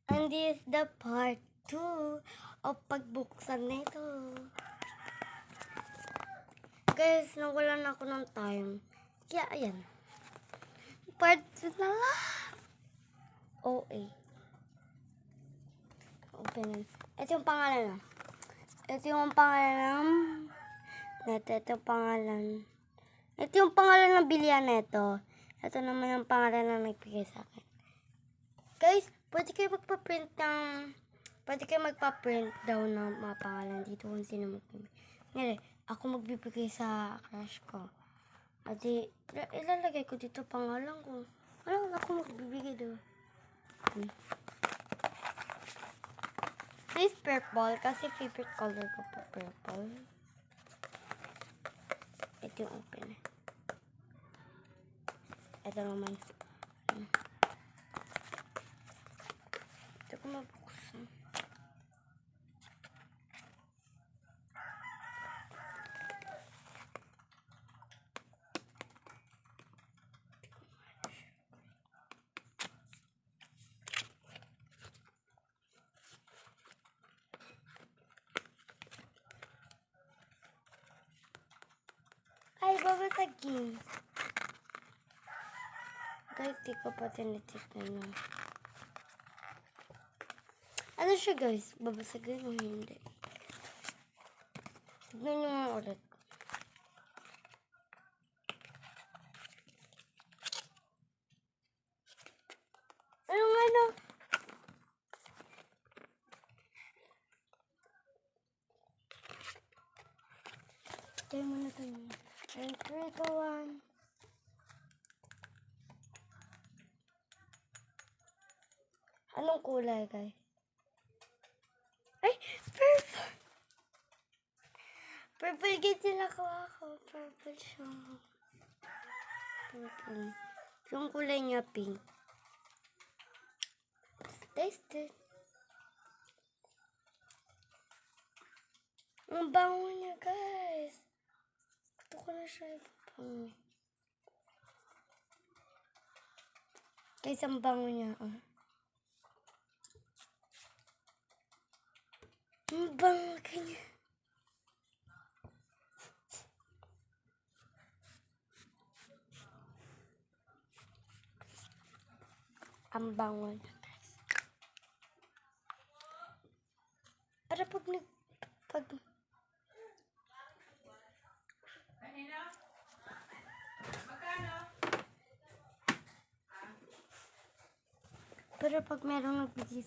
And this is the part 2 of pagbuksan nito. Guys, nawalan ako ng time. Kaya, ayan. Part 2 na lang. OA. Open. Ito yung pangalan. Ito yung pangalan neto. Ito yung pangalan. Ito yung pangalan ng bilihan neto. Ito naman yung pangalan na nagbigay sa akin. Guys, pwede kayo magpa-print daw ng mga pangalan dito kung sino magbibigay. Ngayon, ako magbibigay sa crush ko. At ilalagay ko dito pangalan ko. Ano ako magbibigay daw. This purple kasi favorite color ko po purple. Ito yung open. Ito naman. Ito ko mabuksan. Ay, babasagin. Guys, di ko pa tinitignan na. Ano siya guys? Babasagin o hindi? Tignan nyo nga ulit. Ano? Tayo muna tayo. 3, 2, 1. Anong kulay, guys? Ay! Purple! Purple gate na nakuha ko. Purple siya. Purple. Yung kulay niya pink. Taste it. Ang bango niya, guys. Gusto ko na siya ipapang. Guys, ang bango niya. Oh. Ang bango kanya. Ang bango niya, guys. Para pag pero pag merong nagbigay